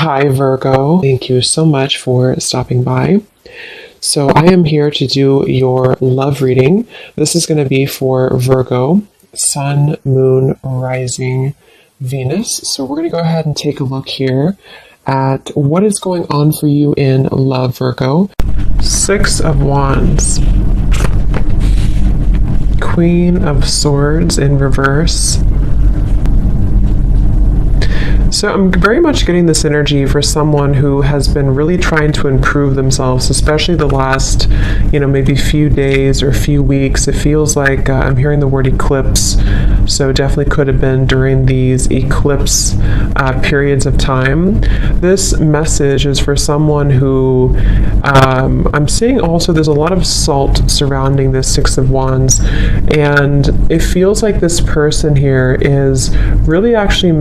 Hi, Virgo. Thank you so much for stopping by. So I am here to do your love reading. This is going to be for Virgo, Sun, Moon, Rising, Venus. So we're going to go ahead and take a look here at what is going on for you in love, Virgo. Six of Wands, Queen of Swords in reverse. So I'm very much getting this energy for someone who has been really trying to improve themselves, especially the last, maybe few days or few weeks. It feels like I'm hearing the word eclipse. So definitely could have been during these eclipse periods of time. This message is for someone who I'm seeing also there's a lot of salt surrounding this Six of Wands. And it feels like this person here is really actually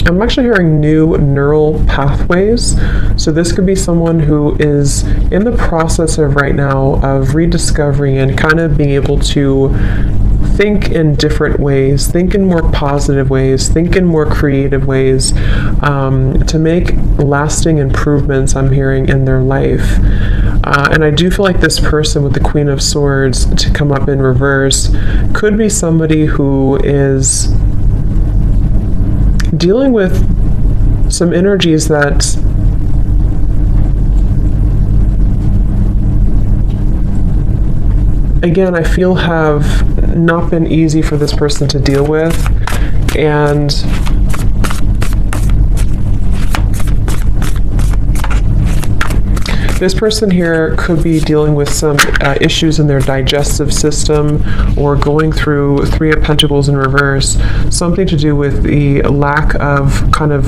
I'm actually hearing new neural pathways. So this could be someone who is in the process of right now of rediscovering and kind of being able to think in different ways, think in more positive ways, think in more creative ways, to make lasting improvements, I'm hearing, in their life. And I do feel like this person with the Queen of Swords to come up in reverse could be somebody who is dealing with some energies that again I feel have not been easy for this person to deal with, and this person here could be dealing with some issues in their digestive system, or going through Three of Pentacles in reverse, something to do with the lack of kind of,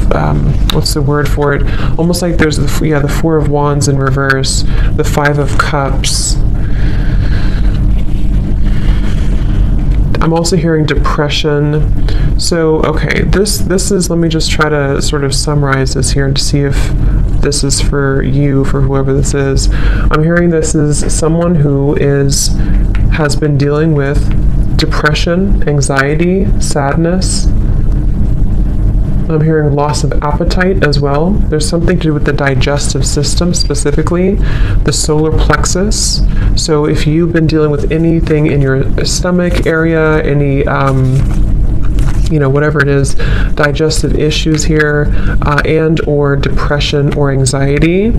what's the word for it? Almost like there's the Four of Wands in reverse, the Five of Cups. I'm also hearing depression. So, okay, this is, let me just try to sort of summarize this here to see if this is for you, for whoever this is. I'm hearing this is someone who has been dealing with depression, anxiety, sadness. I'm hearing loss of appetite as well. There's something to do with the digestive system, specifically the solar plexus. So if you've been dealing with anything in your stomach area, any whatever it is, digestive issues here, and or depression or anxiety,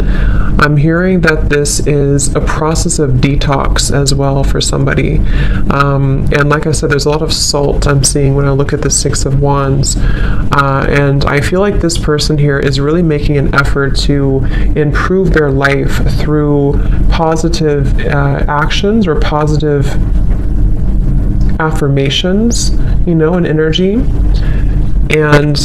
I'm hearing that this is a process of detox as well for somebody. And like I said, there's a lot of salt I'm seeing when I look at the Six of Wands. And I feel like this person here is really making an effort to improve their life through positive actions or positive affirmations, and energy. And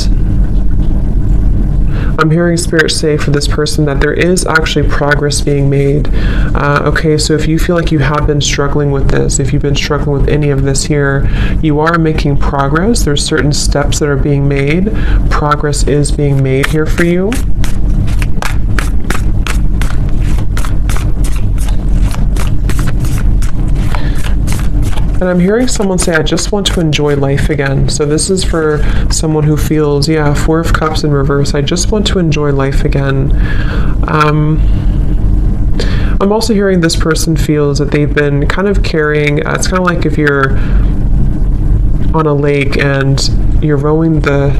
I'm hearing Spirit say for this person that there is actually progress being made. Okay, so if you feel like you have been struggling with this, if you've been struggling with any of this here, you are making progress. There's certain steps that are being made. Progress is being made here for you. And I'm hearing someone say, I just want to enjoy life again. So this is for someone who feels, Four of Cups in reverse, I just want to enjoy life again. I'm also hearing this person feels that they've been kind of carrying, it's kind of like if you're on a lake and you're rowing the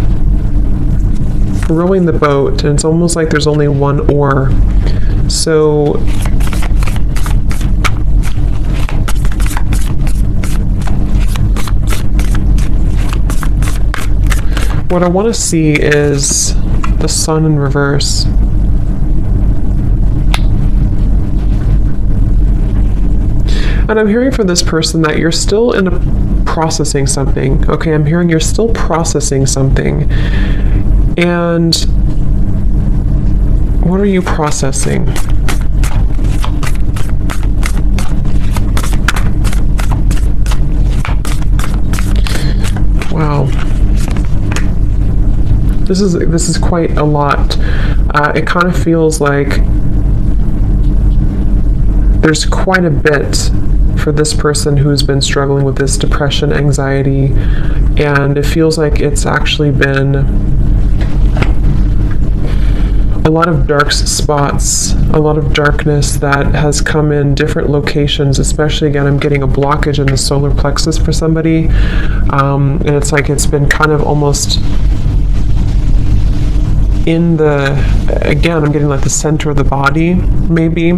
boat, and it's almost like there's only one oar. So what I want to see is the Sun in reverse. And I'm hearing from this person that you're still processing something. Okay, I'm hearing you're still processing something. And what are you processing? Wow. This is quite a lot. It kind of feels like there's quite a bit for this person who's been struggling with this depression, anxiety, And it feels like it's actually been a lot of dark spots, a lot of darkness that has come in different locations, especially, again, I'm getting a blockage in the solar plexus for somebody. And it's like it's been kind of almost in the, again, I'm getting like the center of the body, maybe.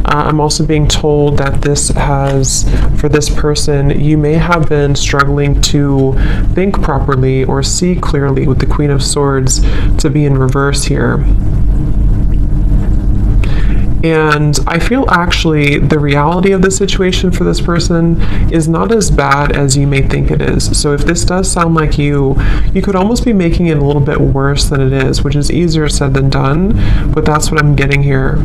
I'm also being told that this has, for this person, you may have been struggling to think properly or see clearly with the Queen of Swords to be in reverse here. And I feel actually the reality of the situation for this person is not as bad as you may think it is. So if this does sound like you could almost be making it a little bit worse than it is, which is easier said than done, but that's what I'm getting here.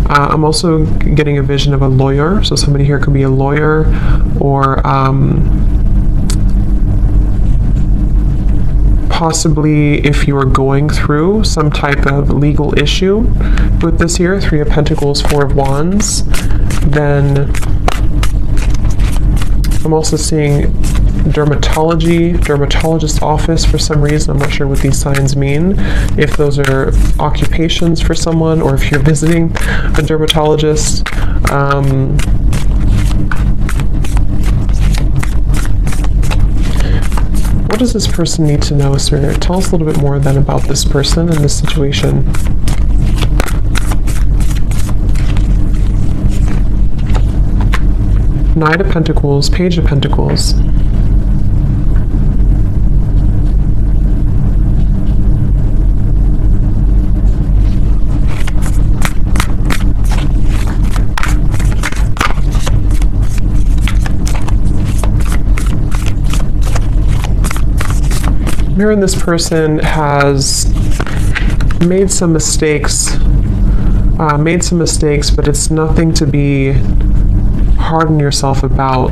I'm also getting a vision of a lawyer. So somebody here could be a lawyer, or possibly if you are going through some type of legal issue with this here, 3 of Pentacles, 4 of Wands, then I'm also seeing dermatologist office for some reason. I'm not sure what these signs mean, if those are occupations for someone or if you're visiting a dermatologist. What does this person need to know, Spirit? Tell us a little bit more then about this person and this situation. Knight of Pentacles, Page of Pentacles. Hearing this person has made some mistakes, but it's nothing to be hard on yourself about.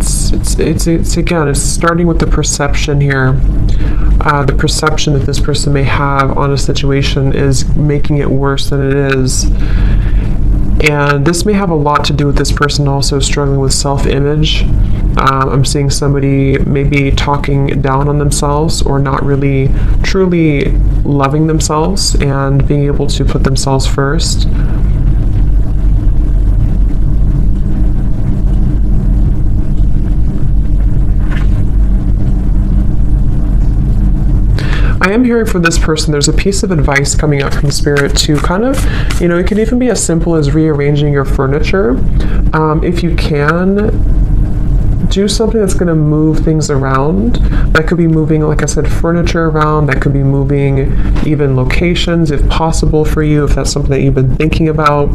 It's again, it's starting with the perception here. The perception that this person may have on a situation is making it worse than it is. And this may have a lot to do with this person also struggling with self-image. I'm seeing somebody maybe talking down on themselves or not really truly loving themselves and being able to put themselves first. I am hearing from this person, there's a piece of advice coming out from Spirit to kind of, it can even be as simple as rearranging your furniture. If you can, do something that's going to move things around. That could be moving, like I said, furniture around. That could be moving even locations, if possible for you, if that's something that you've been thinking about.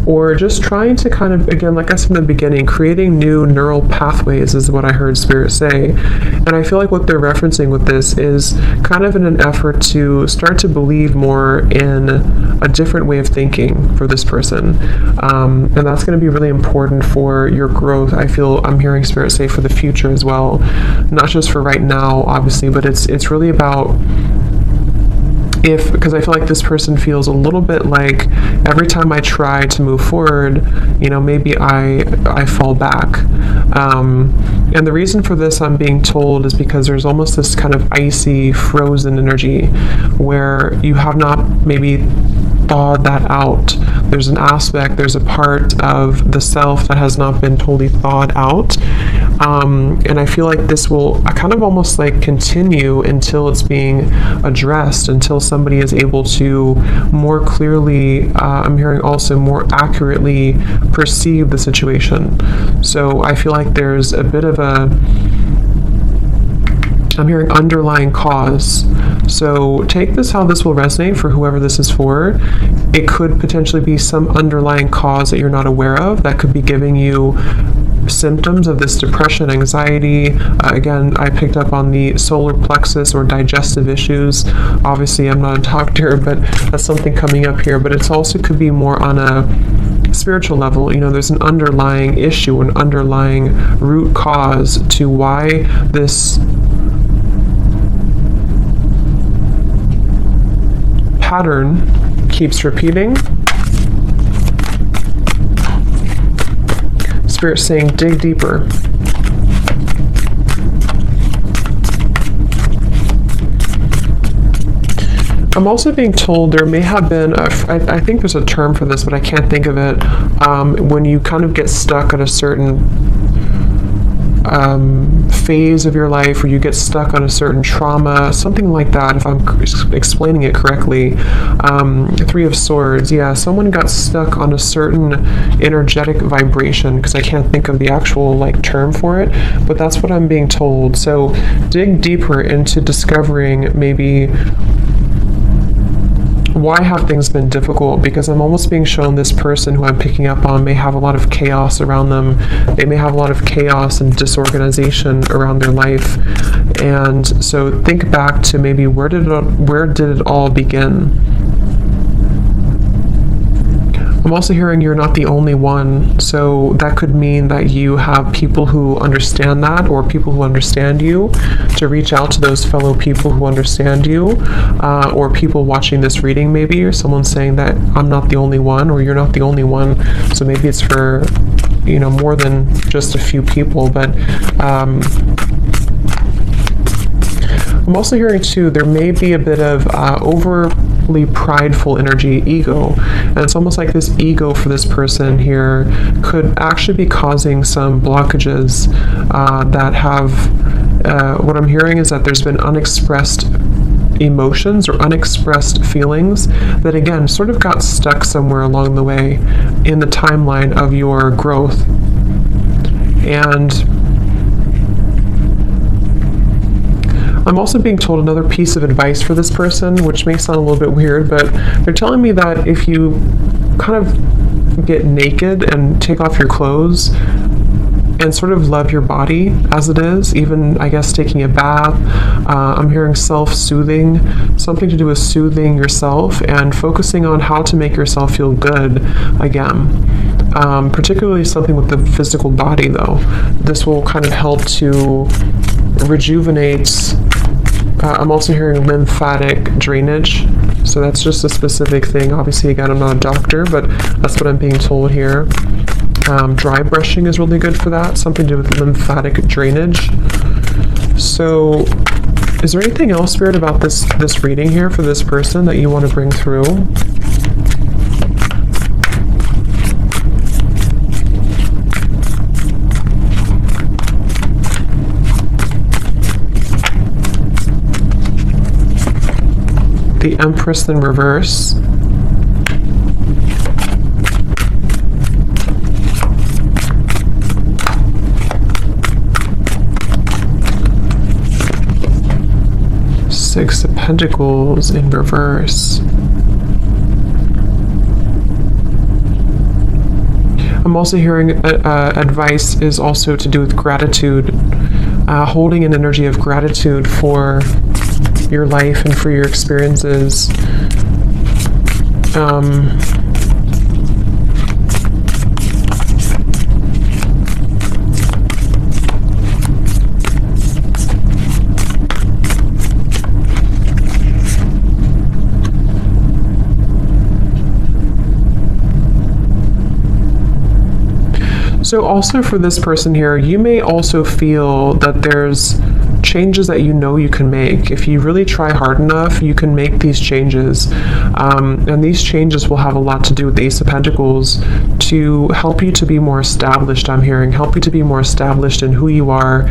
Or just trying to kind of, again, like I said in the beginning, creating new neural pathways is what I heard Spirit say. And I feel like what they're referencing with this is kind of in an effort to start to believe more in a different way of thinking for this person. And that's going to be really important for your growth. I'm hearing Spirit say for the future as well. Not just for right now, obviously, but it's really about because I feel like this person feels a little bit like every time I try to move forward, maybe I fall back. And the reason for this, I'm being told, is because there's almost this kind of icy, frozen energy where you have not maybe thawed that out. There's an aspect, there's a part of the self that has not been totally thawed out. And I feel like this will kind of almost like continue until it's being addressed, until somebody is able to more clearly, I'm hearing also more accurately perceive the situation. So I feel like there's a bit of I'm hearing underlying cause. So take this how this will resonate for whoever this is for. It could potentially be some underlying cause that you're not aware of that could be giving you symptoms of this depression, anxiety. Again, I picked up on the solar plexus or digestive issues. Obviously, I'm not a doctor, but that's something coming up here. But it also could be more on a spiritual level. There's an underlying issue, an underlying root cause to why this pattern keeps repeating. Spirit saying, dig deeper. I'm also being told there may have been, I think there's a term for this, but I can't think of it, when you kind of get stuck at a certain phase of your life, or you get stuck on a certain trauma, something like that, if I'm explaining it correctly. Three of Swords, yeah, someone got stuck on a certain energetic vibration, because I can't think of the actual like term for it, but that's what I'm being told. So dig deeper into discovering maybe why have things been difficult, because I'm almost being shown this person who I'm picking up on may have a lot of chaos around them. They may have a lot of chaos and disorganization around their life. And so think back to maybe where did it all begin? I'm also hearing you're not the only one, so that could mean that you have people who understand that, or people who understand you, to reach out to those fellow people who understand you, or people watching this reading maybe, or someone saying that I'm not the only one, or you're not the only one, so maybe it's for, you know, more than just a few people. But I'm also hearing too, there may be a bit of overly prideful energy, ego, and it's almost like this ego for this person here could actually be causing some blockages that have, what I'm hearing is that there's been unexpressed emotions or unexpressed feelings that again sort of got stuck somewhere along the way in the timeline of your growth. And I'm also being told another piece of advice for this person, which may sound a little bit weird, but they're telling me that if you kind of get naked and take off your clothes and sort of love your body as it is, even, I guess, taking a bath, I'm hearing self-soothing, something to do with soothing yourself and focusing on how to make yourself feel good again. Particularly something with the physical body, though. This will kind of help to rejuvenate. I'm also hearing lymphatic drainage, so that's just a specific thing. Obviously, again, I'm not a doctor, but that's what I'm being told here. Dry brushing is really good for that, something to do with lymphatic drainage. So is there anything else, Spirit, about this reading here for this person that you want to bring through? The Empress in reverse. Six of Pentacles in reverse. I'm also hearing advice is also to do with gratitude, holding an energy of gratitude for your life and for your experiences. So also for this person here, you may also feel that there's changes that you know you can make. If you really try hard enough, you can make these changes. And these changes will have a lot to do with the Ace of Pentacles to help you to be more established, I'm hearing, help you to be more established in who you are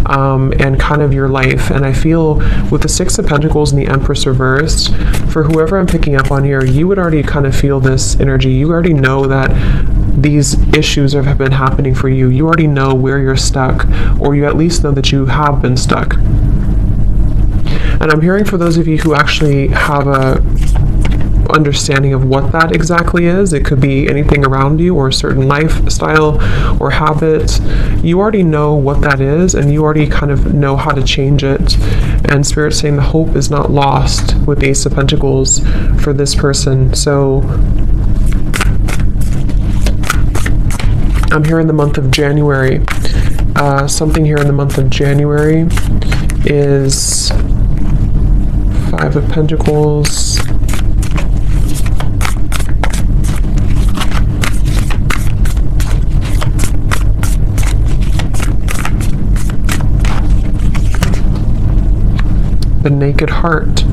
and kind of your life. And I feel with the Six of Pentacles and the Empress reversed, for whoever I'm picking up on here, you would already kind of feel this energy. You already know that these issues have been happening for you. You already know where you're stuck, or you at least know that you have been stuck. And I'm hearing for those of you who actually have a understanding of what that exactly is, it could be anything around you or a certain lifestyle or habit. You already know what that is, and you already kind of know how to change it. And Spirit's saying the hope is not lost with the Ace of Pentacles for this person. So I'm here in the month of January. Something here in the month of January is Five of Pentacles, the Naked Heart,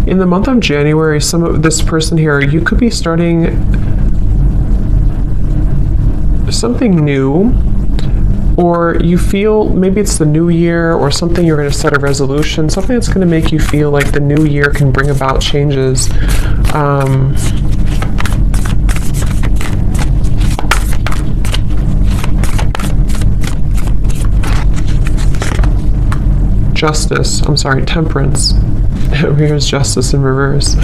In the month of January, some of this person here, you could be starting something new, or you feel maybe it's the new year or something, you're going to set a resolution, something that's going to make you feel like the new year can bring about changes. Justice, I'm sorry, temperance. Here's justice in reverse.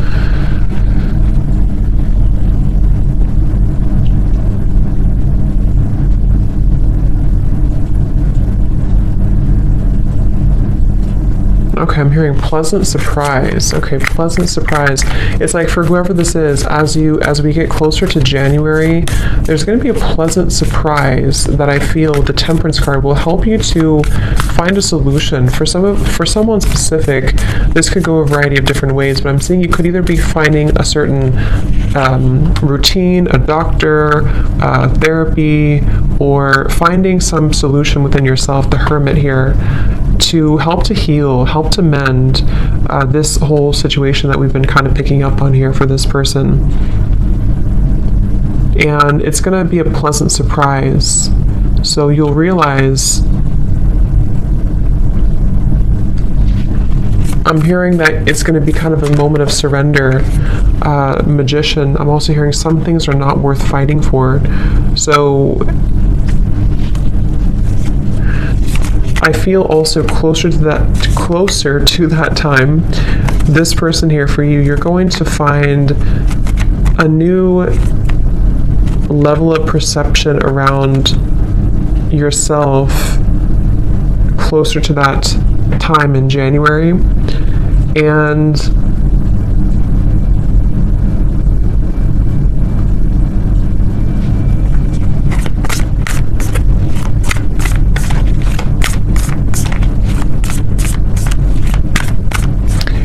Okay, I'm hearing pleasant surprise. Okay, pleasant surprise. It's like for whoever this is, as we get closer to January, there's going to be a pleasant surprise that I feel the Temperance card will help you to find a solution. For someone specific, this could go a variety of different ways, but I'm seeing you could either be finding a certain routine, a doctor, therapy, or finding some solution within yourself, the Hermit here, to help to heal, help to mend this whole situation that we've been kind of picking up on here for this person. And it's going to be a pleasant surprise. So you'll realize, I'm hearing that it's going to be kind of a moment of surrender. Magician, I'm also hearing some things are not worth fighting for. So I feel also closer to that time, this person here for you, you're going to find a new level of perception around yourself closer to that time in January. And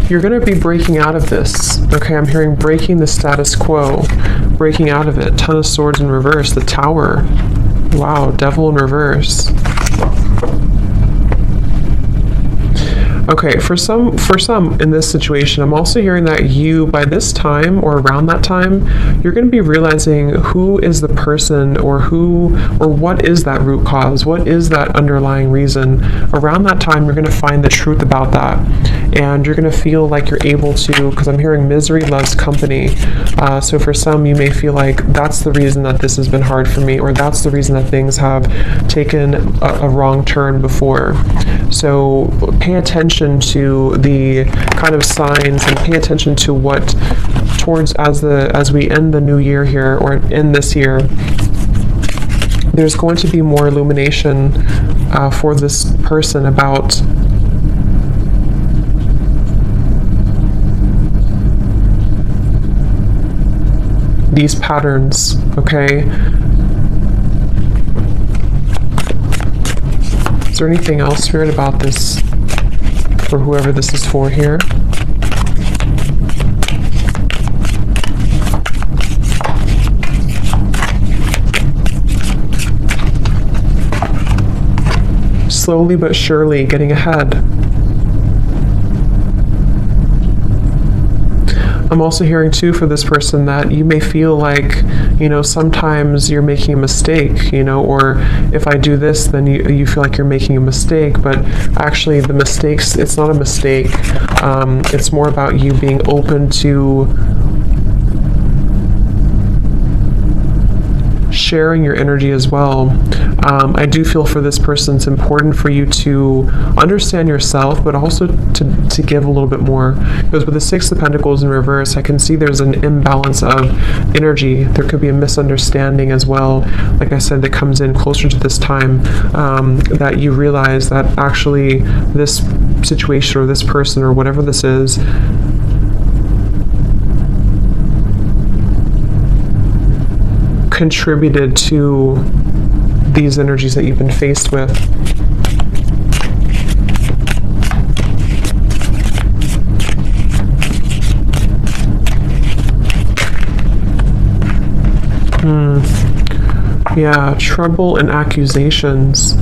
you're going to be breaking out of this. Okay, I'm hearing breaking the status quo, breaking out of it. Ton of Swords in reverse, the Tower. Wow, Devil in reverse. Okay, for some in this situation, I'm also hearing that you, by this time or around that time, you're going to be realizing who is the person, or what is that root cause, what is that underlying reason. Around that time, you're going to find the truth about that, and you're going to feel like you're able to, because I'm hearing misery loves company. So for some, you may feel like that's the reason that this has been hard for me, or that's the reason that things have taken a wrong turn before. So pay attention to the kind of signs, and pay attention to what as we end the new year here, or end this year, there's going to be more illumination for this person about these patterns, okay? Is there anything else, Spirit, about this for whoever this is for here? Slowly but surely getting ahead. I'm also hearing too for this person that you may feel like, sometimes you're making a mistake, or if I do this, then you feel like you're making a mistake, but actually the mistakes, it's not a mistake. It's more about you being open to sharing your energy as well. I do feel for this person it's important for you to understand yourself, but also to give a little bit more. Because with the Six of Pentacles in reverse, I can see there's an imbalance of energy. There could be a misunderstanding as well, like I said, that comes in closer to this time, that you realize that actually this situation or this person or whatever this is contributed to these energies that you've been faced with. Yeah, trouble and accusations.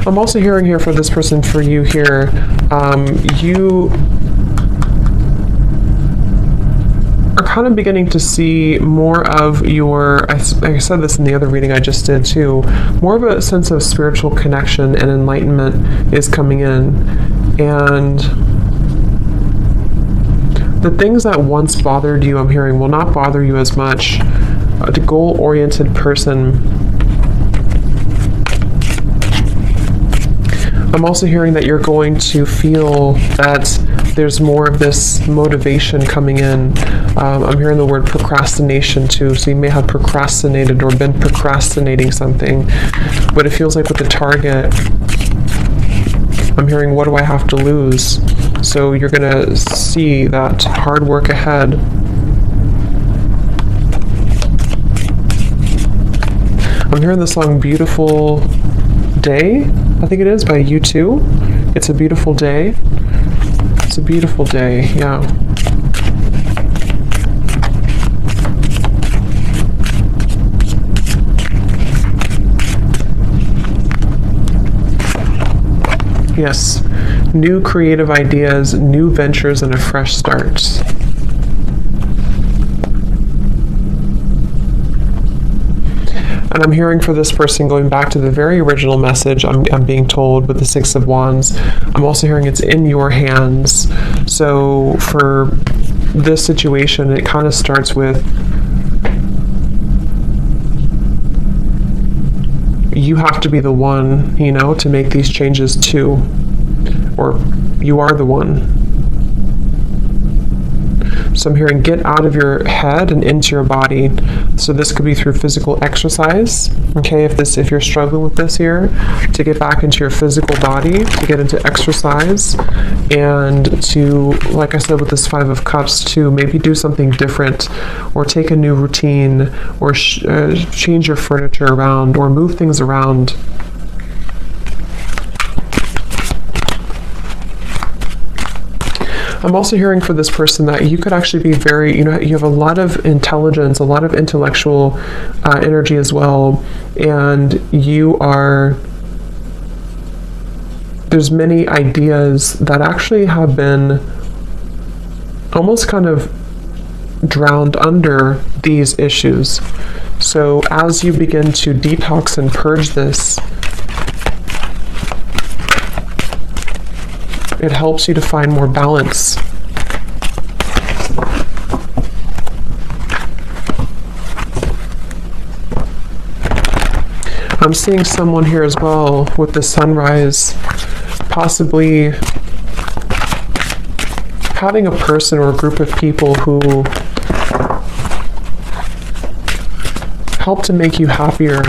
I'm also hearing here for this person, for you here, you are kind of beginning to see more of your, I said this in the other reading I just did too, more of a sense of spiritual connection and enlightenment is coming in. And the things that once bothered you, I'm hearing, will not bother you as much. The goal-oriented person. I'm also hearing that you're going to feel that there's more of this motivation coming in. I'm hearing the word procrastination too. So you may have procrastinated or been procrastinating something, but it feels like with the Target, I'm hearing, what do I have to lose? So you're going to see that hard work ahead. I'm hearing the song Beautiful Day, I think it is, by U2. It's a beautiful day. It's a beautiful day, yeah. Yes, new creative ideas, new ventures, and a fresh start. And I'm hearing for this person, going back to the very original message, I'm being told with the Six of Wands, I'm also hearing it's in your hands. So for this situation, it kind of starts with you have to be the one, you know, to make these changes too. Or you are the one. So I'm hearing get out of your head and into your body. So this could be through physical exercise. Okay, if you're struggling with this here, to get back into your physical body, to get into exercise, and to, like I said with this Five of Cups, to maybe do something different, or take a new routine, or change your furniture around, or move things around. I'm also hearing for this person that you could actually be very, you have a lot of intelligence, a lot of intellectual energy as well, and there's many ideas that actually have been almost kind of drowned under these issues. So as you begin to detox and purge this, it helps you to find more balance. I'm seeing someone here as well with the sunrise, possibly having a person or a group of people who help to make you happier.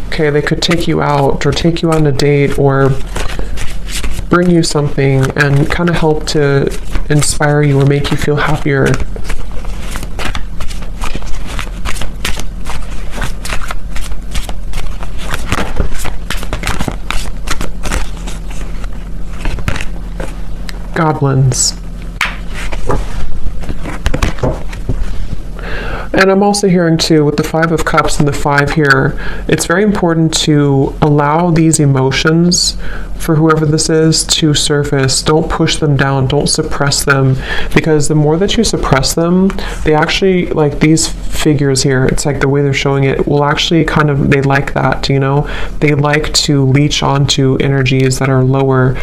Okay, they could take you out or take you on a date or bring you something and kind of help to inspire you or make you feel happier. Goblins. And I'm also hearing too, with the Five of Cups and the 5 here, it's very important to allow these emotions, for whoever this is, to surface. Don't push them down, don't suppress them, because the more that you suppress them, they actually, like these figures here, it's like the way they're showing it, will actually kind of, they like that, they like to leech onto energies that are lower.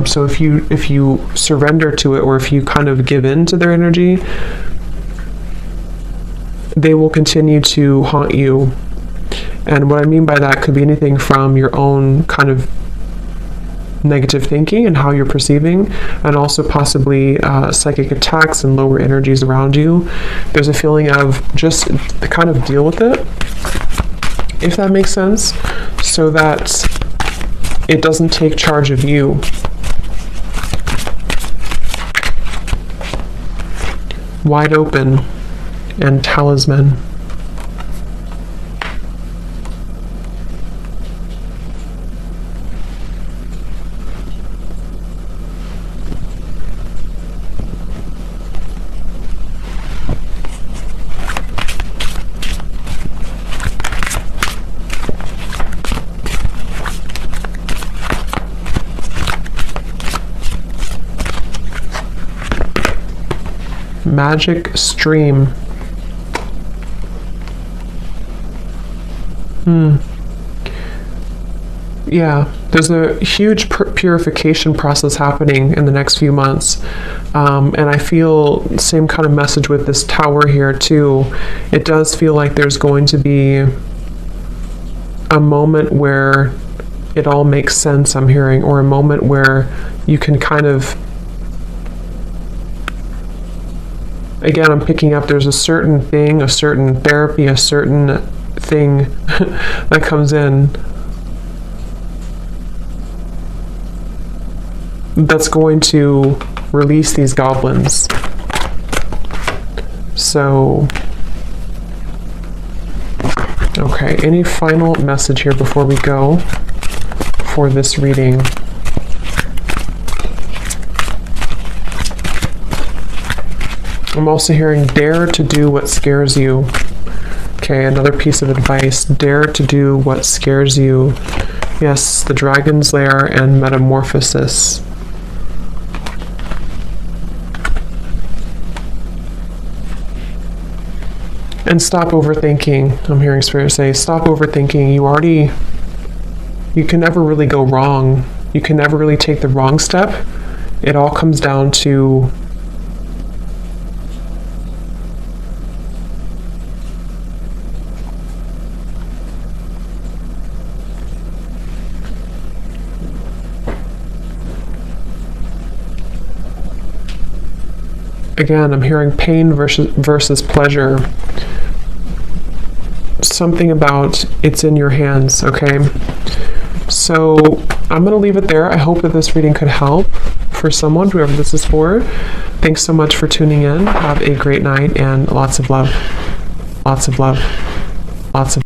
So if you surrender to it, or if you kind of give in to their energy, they will continue to haunt you. And what I mean by that could be anything from your own kind of negative thinking and how you're perceiving, and also possibly psychic attacks and lower energies around you. There's a feeling of just kind of deal with it, if that makes sense, so that it doesn't take charge of you. Wide open and talisman. magic stream. Yeah, there's a huge purification process happening in the next few months. And I feel same kind of message with this tower here too. It does feel like there's going to be a moment where it all makes sense, I'm hearing, or a moment where you can kind of, again, I'm picking up there's a certain thing, a certain therapy, a certain thing that comes in that's going to release these goblins. So, okay, any final message here before we go for this reading? I'm also hearing dare to do what scares you. Okay, another piece of advice, dare to do what scares you. Yes, the Dragon's Lair and Metamorphosis. And stop overthinking. I'm hearing Spirit say, stop overthinking. You can never really go wrong. You can never really take the wrong step. It all comes down to again, I'm hearing pain versus pleasure. Something about it's in your hands, okay? So I'm going to leave it there. I hope that this reading could help for someone, whoever this is for. Thanks so much for tuning in. Have a great night and lots of love. Lots of love. Lots of